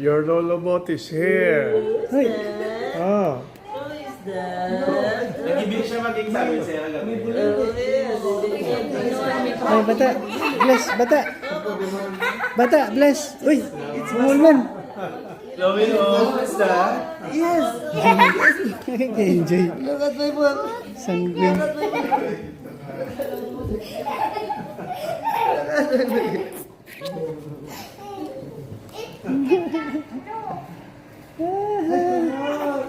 Your Lolobot is here. Hey. Oh. Who is that? Nag-ibig siya maging sabi sa'yo kagabi. Ay, bata. Bless, bata. Bata, bless. Uy, it's Mulman. Chloe, oh, what's that? Yes. Enjoy. Look at my book. Sanguine.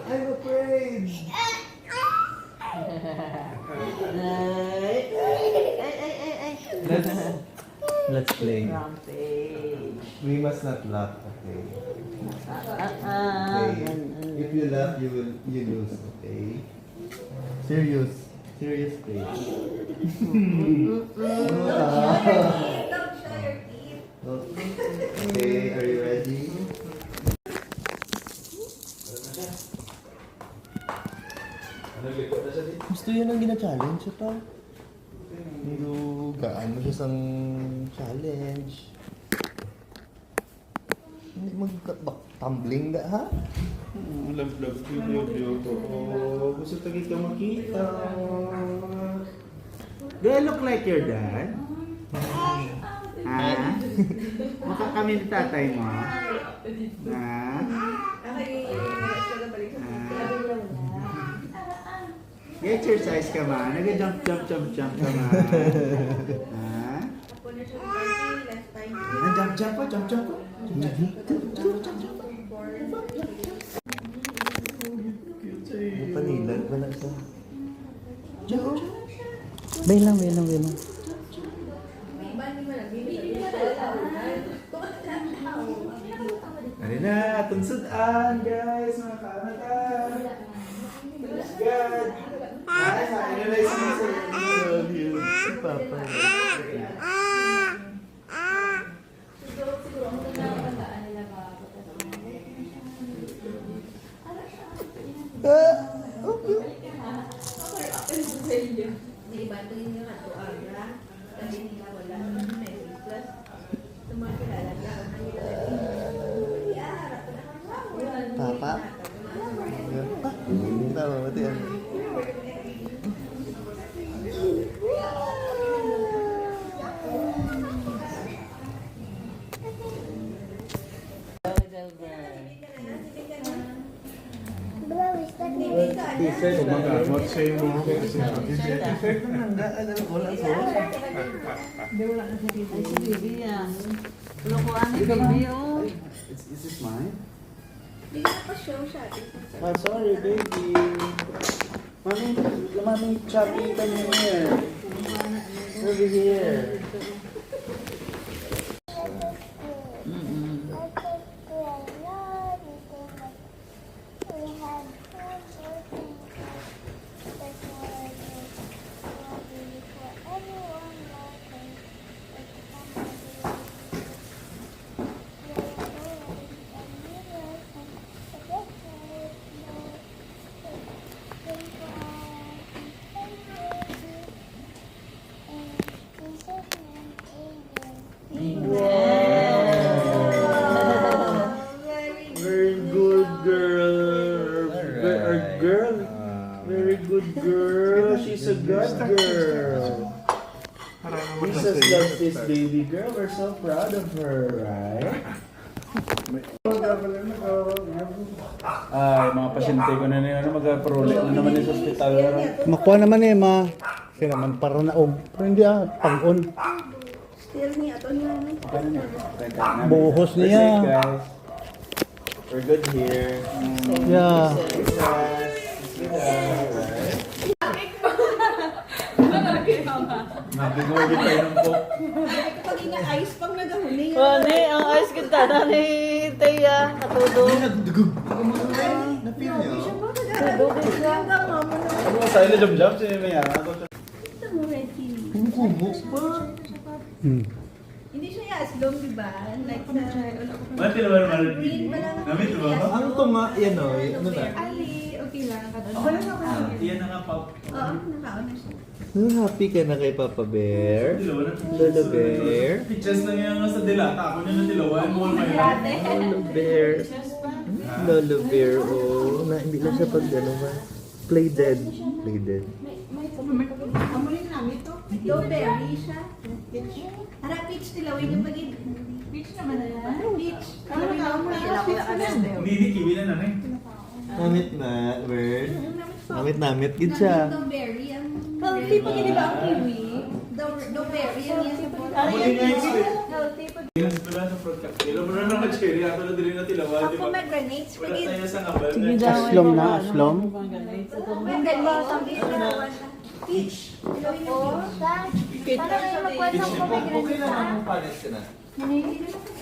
I'm afraid. Let's play. Rampage. We must not laugh, okay? Ah. Okay. If you laugh, you lose, okay? Serious. Serious play. Okay, are you ready? Gusto yan ang gina-challenge ito. Pero gaano siya sang challenge. Hindi mag-tumbling na ha? Love you. Oh, gusto tagi ka makita. Do I look like your dad? Ha? Mukha kami ni tatay mo? Ha? Exercise ka ba? Nag-jump ka ba? Ha? Jump pa. Panilag ba lang sa... Jump. Bay lang. Ano na, tunsudan guys, mga kamata. God. Ay, sa akin na I love you. Si Papa. Papa? Tama ba yan? Kumagamot sa iyo mo. Is this mine? Oh, sorry, baby. Mommy, choppy, come here. Over here. Very good girl. Very good girl. She's a good girl. Jesus loves this baby girl. We're so proud of her, right? Ay, mga pasyente ko na niya, mag-prolate na naman yung sa hospital. Makuha naman ma. Kasi naman para naog. Pero hindi pang-on. Buhos niya. Guys. We're good here. Yeah. Nagigorgit tayo ng book. Kapag ina-ice pang nagahuli. Wani, ang ayos kita na ni Teya. Katudog. Na-feel niyo? Ano Ano sa ilo jump siya may yana? mo, Reggie? Ang kumok ba? Hindi siya yaslong, di ba? Like sa... Mati naman Green pa lang. Namit ba? Ano to nga? Yan o. Ano na? Ali, okay lang. Yan na nga, Pop. Oo, nakaon na siya. Happy ka na kay Papa Bear? Lolo Bear? Pictures na nga nga sa dilata. Ako na ng dilawan mo kayo. Lolo Bear. Lolo Bear, oh. Na, hindi lang siya pag gano'n ba? Play dead. Play dead. Amulin namin ito. Strawberry siya. Hara, peach tilawin yung pag peach naman na yan. Peach. Tilawin na mo. Hindi, kiwi na nanay. Namit na, Bird. Namit, good siya. Strawberry ang... Healthy pa di ba ang kiwi? Strawberry ang yan. Muli nga yung sweet. Healthy pa. Pinas pala sa fruit cocktail. Wala na mga cherry. Ato na din na tilawan, di ba? Pomegranate. Wala tayo sa ngabal Sige na. daw. Aslom na, aslom. Pomegranate. Ang bitirawan na. Peach. Tilawin yung peach. Peach na. Okay lang ang palit ka na.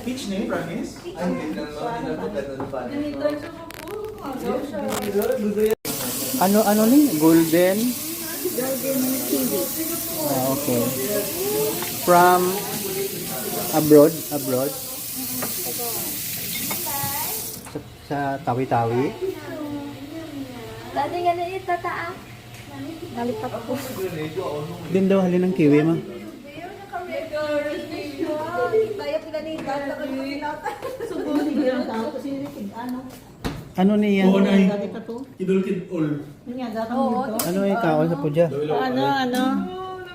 Peach na yun, promise? Ay, hindi na maganda ng palit. Ano ni? Golden? Ah, okay. From abroad? Sa Tawi-Tawi? Dati nga na yung tataan. Nalipat ko. Din daw halin ng kiwi ma. Kaya pinanitan na ko yung pinata. Subunin ko lang tao. Kasi ano? Ano niya? Oo, nay. Dati pa to. Kidulkid all. Yun nga, dati mo dito. Ano yung kaon sa pudya? Ano?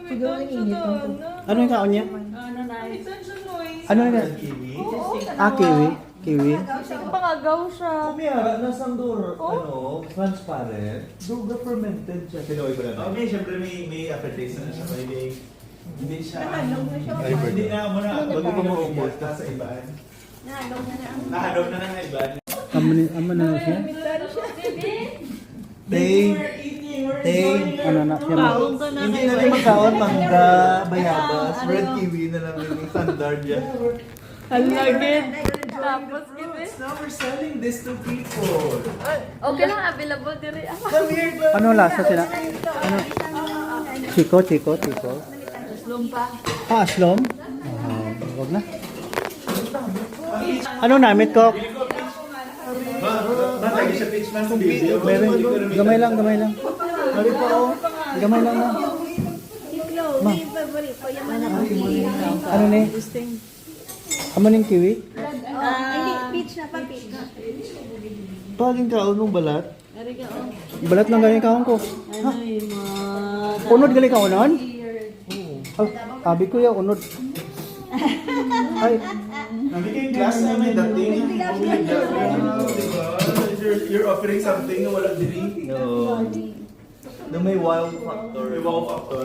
Siguro yung init lang to. Ano yung kaon niya? Ano na? Ano yung Kiwi? Ah, kiwi. Kiwi. Pangagaw siya. Kumiyara, nasang door, transparent. Duga fermented siya. Pinoy ba Oh, naman? may syempre may aftertaste na siya. May hindi siya. Nahalong na siya. Hindi na mo na. Bago pa maubos. Sa ibaan. Nahalong na na ang... Nahalog na ng ibaan. Amo na siya? Ano na siya ma? Kaon ka na Hindi kayo. na rin magkaon, mangga, bayabas, red kiwi na lang yung standard yan. Ang lagid. Tapos gitu. Now we're selling this to people. Okay lang, available diri. Come here, Glenn. Ano lasa sila? Ano? Chiko. Lumpa. Ah, aslom? Wag na. Ano namit ko? Lagi siya pitch man sa video. Meron. Gamay lang. Mali po ako. Gamay lang na. Itlog. Ma. Yung favorite ko. Yung manang kiwi. Ano ni? Amo ning kiwi? Hindi, peach na pa. Peach na. Paging kaon mong balat. Ari ka oh. Balat lang galing kaon ko. Ano yung mga... Unod galing kaonon? Oh, sabi ko ya unod. Ay, Nagiging class na may dating. You're offering something na walang diri. No. Na may wow factor. May wow factor.